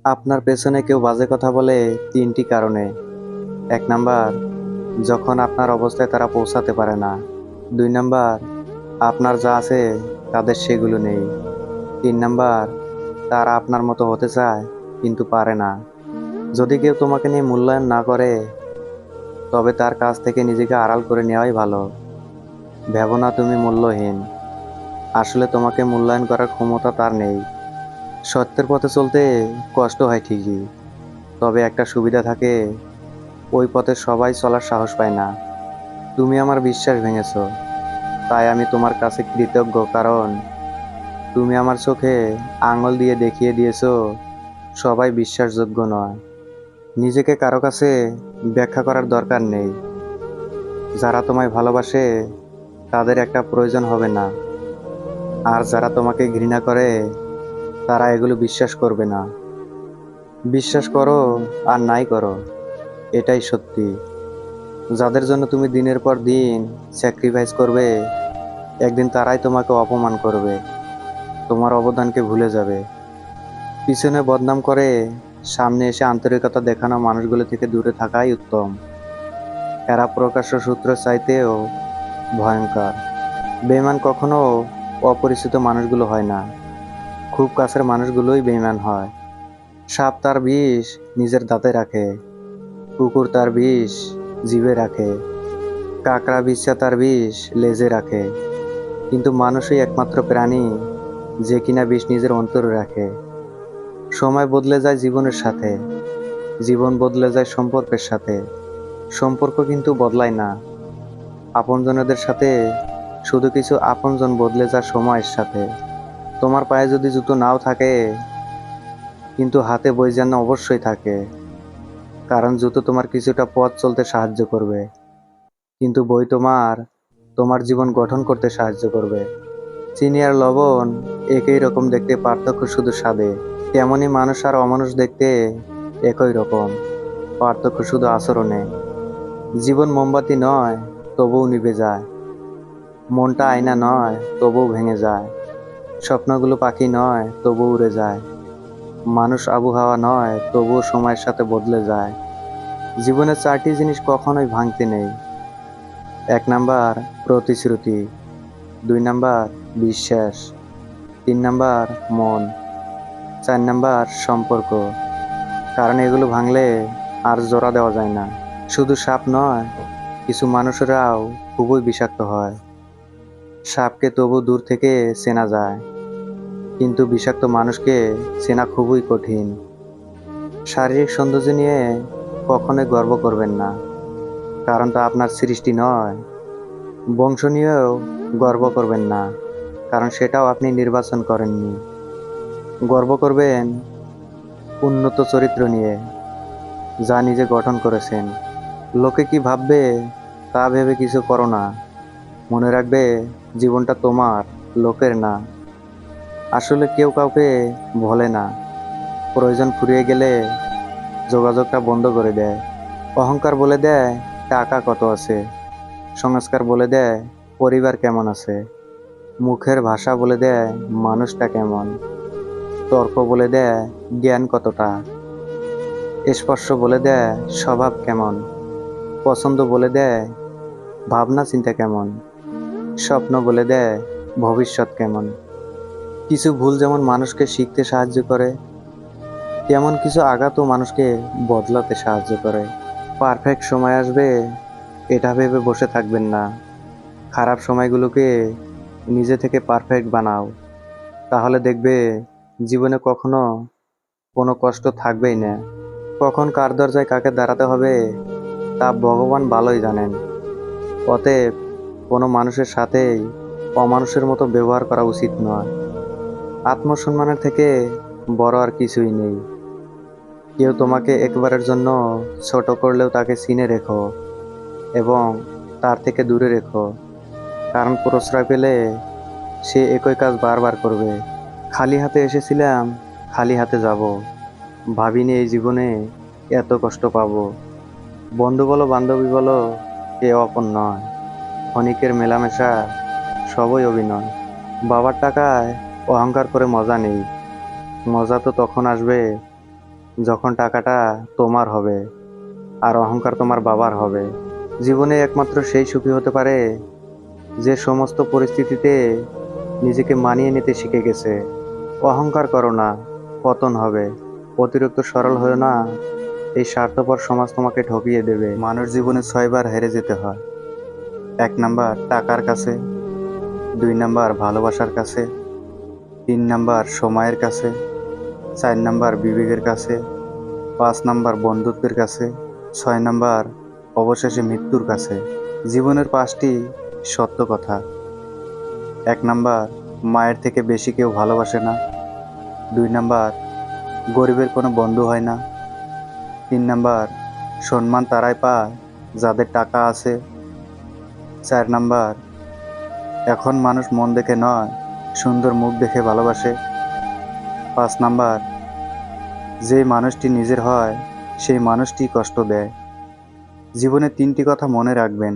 আপনার পেছনে কেউ বাজে কথা বলে তিনটি কারণে। ১ নাম্বার, যখন আপনার অবস্থায় তারা পৌঁছাতে পারে না। ২ নাম্বার, আপনার যা আছে তাদের সেগুলো নেই। ৩ নাম্বার, তারা আপনার মতো হতে চায় কিন্তু পারে না। যদি কেউ তোমাকে নিয়ে মূল্যায়ন না করে, তবে তার কাছ থেকে নিজেকে আড়াল করে নেওয়াই ভালো। ভেবো না তুমি মূল্যহীন। আসলে তোমাকে মূল্যায়ন করার ক্ষমতা তার নেই। সত্যের পথে চলতে কষ্ট হয় ঠিকই, তবে একটা সুবিধা থাকে, ওই পথে সবাই চলার সাহস পায় না। তুমি আমার বিশ্বাস ভেঙেছো, তাই আমি তোমার কাছে কৃতজ্ঞ, কারণ তুমি আমার চোখে আঙুল দিয়ে দেখিয়ে দিয়েছো সবাই বিশ্বাসযোগ্য নয়। নিজেকে কারো কাছে ব্যাখ্যা করার দরকার নেই। যারা তোমায় ভালোবাসে তাদের একটা প্রয়োজন হবে না, আর যারা তোমাকে ঘৃণা করে তারা এগুলো বিশ্বাস করবে না। বিশ্বাস করো আর নাই করো, এটাই সত্যি। যাদের জন্য তুমি দিনের পর দিন স্যাক্রিফাইস করবে, একদিন তারাই তোমাকে অপমান করবে, তোমার অবদানকে ভুলে যাবে। পিছনে বদনাম করে সামনে এসে আন্তরিকতা দেখানো মানুষগুলো থেকে দূরে থাকাই উত্তম। এরা প্রকাশ্য সূত্র চাইতেও ভয়ঙ্কর। বেঈমান কখনো অপরিচিত মানুষগুলো হয় না, খুব কাছের মানুষগুলোই বেঈমান হয়। সাপ তার বিষ নিজের দাঁতে রাখে, কুকুর তার বিষ জিভে রাখে, কাকড়া বিচ্ছা তার বিষ লেজে রাখে, কিন্তু মানুষই একমাত্র প্রাণী যে কিনা বিষ নিজের অন্তরে রাখে। সময় বদলে যায় জীবনের সাথে, জীবন বদলে যায় সম্পর্কের সাথে, সম্পর্ক কিন্তু বদলায় না আপনজনদের সাথে। শুধু কিছু আপনজন বদলে যায় সময়ের সাথে। তোমার পায়ে যদি জুতো নাও থাকে, কিন্তু হাতে বই যেন অবশ্যই থাকে, কারণ জুতো তোমার কিছুটা পথ চলতে সাহায্য করবে, কিন্তু বই তোমার তোমার জীবন গঠন করতে সাহায্য করবে। চিনি আর লবণ একই রকম দেখতে, পার্থক্য শুধু স্বাদে। তেমনি মানুষ আর অমানুষ দেখতে একই রকম, পার্থক্য শুধু আচরণে। জীবন মোমবাতি নয়, তবুও নিভে যায়। মনটা আয়না নয়, তবুও ভেঙে যায়। স্বপ্নগুলো পাখি নয়, তবুও উড়ে যায়। মানুষ আবহাওয়া নয়, তবুও সময়ের সাথে বদলে যায়। জীবনের 4টি জিনিস কখনোই ভাঙতে নেই। ১ নাম্বার প্রতিশ্রুতি, ২ নাম্বার বিশ্বাস, ৩ নাম্বার মন, ৪ নাম্বার সম্পর্ক। কারণ এগুলো ভাঙলে আর জোড়া দেওয়া যায় না। শুধু সাপ নয়, কিছু মানুষেরাও খুবই বিষাক্ত হয়। সাপকে তবু দূর থেকে চেনা যায়, কিন্তু বিষাক্ত মানুষকে চেনা খুবই কঠিন। শারীরিক সৌন্দর্য নিয়ে কখনোই গর্ব করবেন না, কারণ তা আপনার সৃষ্টি নয়। বংশ নিয়েও গর্ব করবেন না, কারণ সেটাও আপনি নির্বাচন করেননি। গর্ব করবেন উন্নত চরিত্র নিয়ে, যা নিজে গঠন করেছেন। লোকে কি ভাববে তা ভেবে কিছু করো না। মনে রাখবে, জীবনটা তোমার, লোকের না। আসলে কেউ কাউকে বলে না, প্রয়োজন ফুরিয়ে গেলে যোগাযোগটা বন্ধ করে দেয়। অহংকার বলে দেয় টাকা কত আছে, সংস্কার বলে দেয় পরিবার কেমন আছে, মুখের ভাষা বলে দেয় মানুষটা কেমন, তর্ক বলে দেয় জ্ঞান কতটা, স্পর্শ বলে দেয় স্বভাব কেমন, পছন্দ বলে দেয় ভাবনা চিন্তা কেমন, স্বপ্ন বলে দেয় ভবিষ্যৎ কেমন। কিছু ভুল যেমন মানুষকে শিখতে সাহায্য করে, তেমন কিছু আঘাতও মানুষকে বদলাতে সাহায্য করে। পারফেক্ট সময় আসবে এটা ভেবে বসে থাকবেন না। খারাপ সময়গুলোকে নিজে থেকে পারফেক্ট বানাও, তাহলে দেখবে জীবনে কখনো কোনো কষ্ট থাকবেই না। কখন কার দরজায় কাকে দাঁড়াতে হবে তা ভগবান ভালোই জানেন। অতএব কোনো মানুষের সাথেই অমানুষের মতো ব্যবহার করা উচিত নয়। আত্মসম্মানের থেকে বড় আর কিছুই নেই। কেউ তোমাকে একবারের জন্য ছোট করলেও তাকে চিনে রেখো এবং তার থেকে দূরে রেখো, কারণ প্রশ্রয় পেলে সে একই কাজ বারবার করবে। খালি হাতে এসেছিলাম, খালি হাতে যাব, ভাবিনি এই জীবনে এত কষ্ট পাবো। বন্ধু বলো বান্ধবী বলো, কেউ আপন নয়। ক্ষণিকের মেলামেশা, সবই অভিনয়। বাবার টাকায় অহংকার করে মজা নেই, মজা তো তখন আসবে যখন টাকাটা তোমার হবে আর অহংকার তোমার বাবার হবে। জীবনে একমাত্র সেই সুখী হতে পারে যে সমস্ত পরিস্থিতিতে নিজেকে মানিয়ে নিতে শিখে গেছে। অহংকার করো না, পতন হবে। অতিরিক্ত সরল হয়েও না, এই স্বার্থপর সমাজ তোমাকে ঠকিয়ে দেবে। মানুষ জীবনে 6বার হেরে যেতে হয়। 1 নাম্বার টাকার কাছে, 2 নাম্বার ভালোবাসার কাছে, 3 নাম্বার সময়ের কাছে, 4 নাম্বার বিবেকের কাছে, 5 নাম্বার বন্ধুত্বের কাছে, 6 নাম্বার অবশেষে মৃত্যুর কাছে। জীবনের 5টি সত্য কথা। 1 নাম্বার মায়ের থেকে বেশি কেউ ভালোবাসে না। 2 নাম্বার গরিবের কোনো বন্ধু হয় না। 3 নাম্বার সম্মান তারাই পায় যাদের টাকা আছে। 4 নাম্বার এখন মানুষ মন দেখে নয়, সুন্দর মুখ দেখে ভালোবাসে। 5 নাম্বার যে মানুষটি নিজের হয় সেই মানুষটি কষ্ট দেয়। জীবনে 3টি কথা মনে রাখবেন।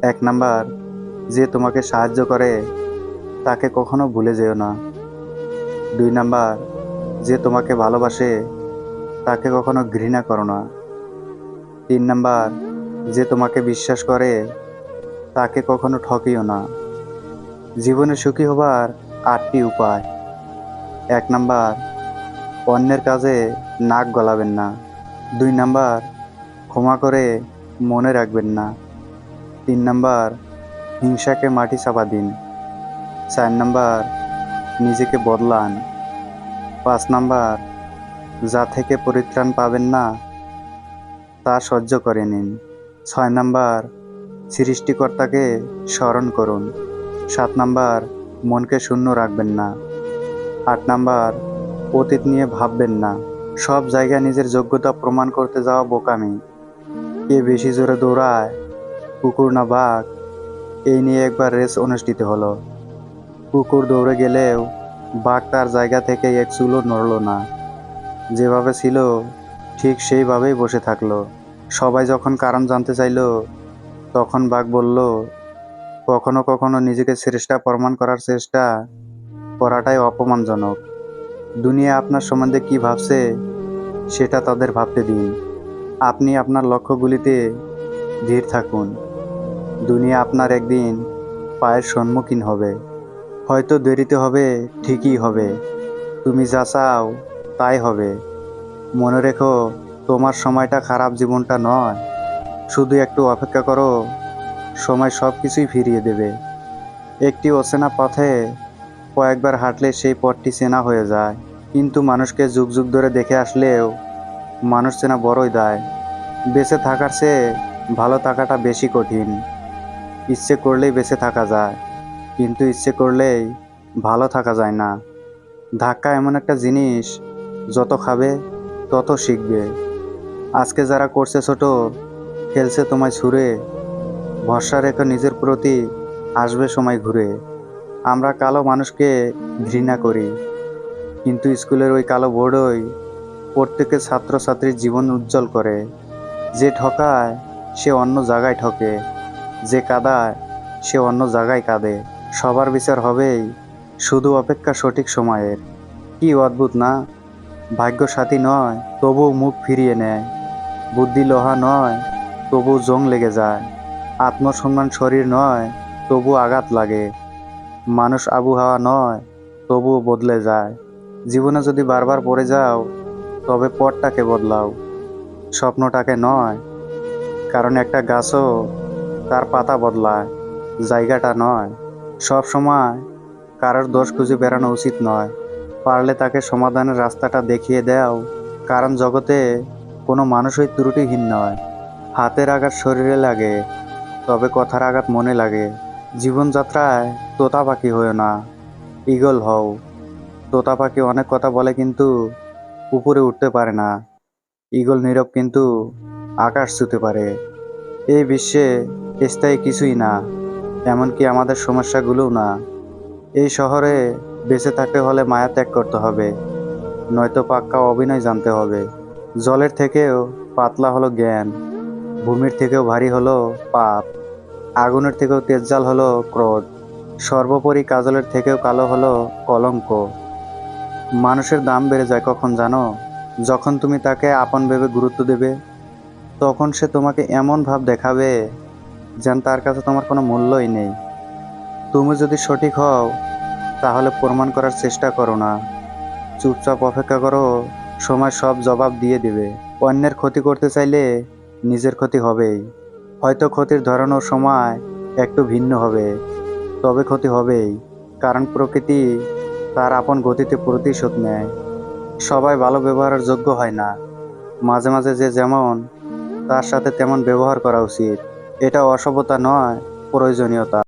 1 নাম্বার যে তোমাকে সাহায্য করে তাকে কখনো ভুলে যেও না। 2 নাম্বার যে তোমাকে ভালোবাসে তাকে কখনো ঘৃণা করো না। 3 নাম্বার যে তোমাকে বিশ্বাস করে তাকে কখনো ঠকিও না। জীবনে সুখী হবার 8টি উপায়। 1 নাম্বার অন্যের কাজে নাক গলাবেন না। 2 নাম্বার ক্ষমা করে মনে রাখবেন না। 3 নাম্বার হিংসাকে মাটি চাপা দিন। 4 নাম্বার নিজেকে বদলান। 5 নাম্বার যা থেকে পরিত্রাণ পাবেন না তা সহ্য করে নিন। 6 নাম্বার সৃষ্টিকর্তাকে স্মরণ করুন। 7 নাম্বার মনকে শূন্য রাখবেন না। 8 নাম্বার অতীত নিয়ে ভাববেন না। সব জায়গায় নিজের যোগ্যতা প্রমাণ করতে যাওয়া বোকামি। কে বেশি জোরে দৌড়ায়, কুকুর না বাঘ, এই নিয়ে একবার রেস অনুষ্ঠিত হলো। কুকুর দৌড়ে গেলেও বাঘ তার জায়গা থেকে এক চুলও নড়ল না। যেভাবে ছিল ঠিক সেইভাবেই বসে থাকলো। সবাই যখন কারণ জানতে চাইল তখন বাঘ বলল, কখনো কখনো নিজেকে শ্রেষ্ঠ প্রমাণ করার চেষ্টা করাটাই অপমানজনক। দুনিয়া আপনার সম্বন্ধে কি ভাবছে সেটা তাদের ভাবতে দিন। আপনি আপনার লক্ষ্যগুলিতে ধীর থাকুন। দুনিয়া আপনার একদিন পায়ের সম্মুখীন হবে। হয়তো দেরিতে হবে, ঠিকই হবে। তুমি যা চাও তাই হবে। মনে রেখো, তোমার সময়টা খারাপ জীবনটা নয়। শুধু একটু অপেক্ষা করো, সময় সব কিছুই ফিরিয়ে দেবে। একটি অচেনা পথে কয়েকবার হাঁটলে সেই পথটি চেনা হয়ে যায়। কিন্তু মানুষকে যুগ যুগ ধরে দেখে আসলেও মানুষ চেনা বড়ই দায়। বেঁচে থাকার চেয়ে ভালো থাকাটা বেশি কঠিন। ইচ্ছে করলেই বেঁচে থাকা যায়, কিন্তু ইচ্ছে করলেই ভালো থাকা যায় না। ধাক্কা এমন একটা জিনিস, যত খাবে তত শিখবে। আজকে যারা করছে ছোট, খেলছে তোমায় ছুঁড়ে, ভরসা রেখো নিজের প্রতি, আসবে সময় ঘুরে। আমরা কালো মানুষকে ঘৃণা করি, কিন্তু স্কুলের ওই কালো বোর্ডই প্রত্যেকের ছাত্রছাত্রীর জীবন উজ্জ্বল করে। যে ঠকায় সে অন্য জায়গায় ঠকে, যে কাঁদায় সে অন্য জায়গায় কাঁদে। সবার বিচার হবেই, শুধু অপেক্ষা সঠিক সময়ের। কি অদ্ভুত না? ভাগ্য সাথী নয় তবুও মুখ ফিরিয়ে নেয়। বুদ্ধি লোহা নয় তবুও জং লেগে যায়। আত্মসম্মান শরীর নয় তবু আঘাত লাগে। মানুষ আবহাওয়া নয় তবুও বদলে যায়। জীবনে যদি বারবার পড়ে যাও তবে পথটাকে বদলাও, স্বপ্নটাকে নয়। কারণ একটা গাছও তার পাতা বদলায়, জায়গাটা নয়। সব সময় কারোর দোষ খুঁজে বেড়ানো উচিত নয়। পারলে তাকে সমাধানের রাস্তাটা দেখিয়ে দাও। কারণ জগতে কোনো মানুষই ত্রুটিহীন নয়। হাতের আঘাত শরীরে লাগে, তবে কথার আঘাত মনে লাগে। জীবনযাত্রায় তোতা পাখি হয়েও না, ঈগল হও। তোতা পাখি অনেক কথা বলে কিন্তু উপরে উঠতে পারে না। ঈগল নীরব কিন্তু আকাশ ছুঁতে পারে। এই বিশ্বে স্থায়ী কিছুই না, এমনকি আমাদের সমস্যাগুলোও না। এই শহরে বেঁচে থাকতে হলে মায়া ত্যাগ করতে হবে, নয়তো পাক্কা অভিনয় জানতে হবে। জলের থেকেও পাতলা হলো জ্ঞান, ভূমির থেকেও ভারী হলো পাপ, আগুনের থেকেও তেজ্জাল হলো ক্রোধ, সর্বোপরি কাজলের থেকেও কালো হলো কলঙ্ক। মানুষের দাম বেড়ে যায় কখন জানো? যখন তুমি তাকে আপন ভেবে গুরুত্ব দেবে, তখন সে তোমাকে এমন ভাব দেখাবে যেন তার কাছে তোমার কোনো মূল্যই নেই। তুমি যদি সঠিক হও, তাহলে প্রমাণ করার চেষ্টা করো না, চুপচাপ অপেক্ষা করো, সময় সব জবাব দিয়ে দেবে। অন্যের ক্ষতি করতে চাইলে নিজের ক্ষতি হবেই। হয়তো ক্ষতির ধরন ও সময় একটু ভিন্ন হবে, তবে ক্ষতি হবেই। কারণ প্রকৃতি তার আপন গতিতে প্রতিশোধ নেয়। সবাই ভালো ব্যবহারের যোগ্য হয় না। মাঝে মাঝে যে যেমন, তার সাথে তেমন ব্যবহার করা উচিত। এটা অসভ্যতা নয়, প্রয়োজনীয়তা।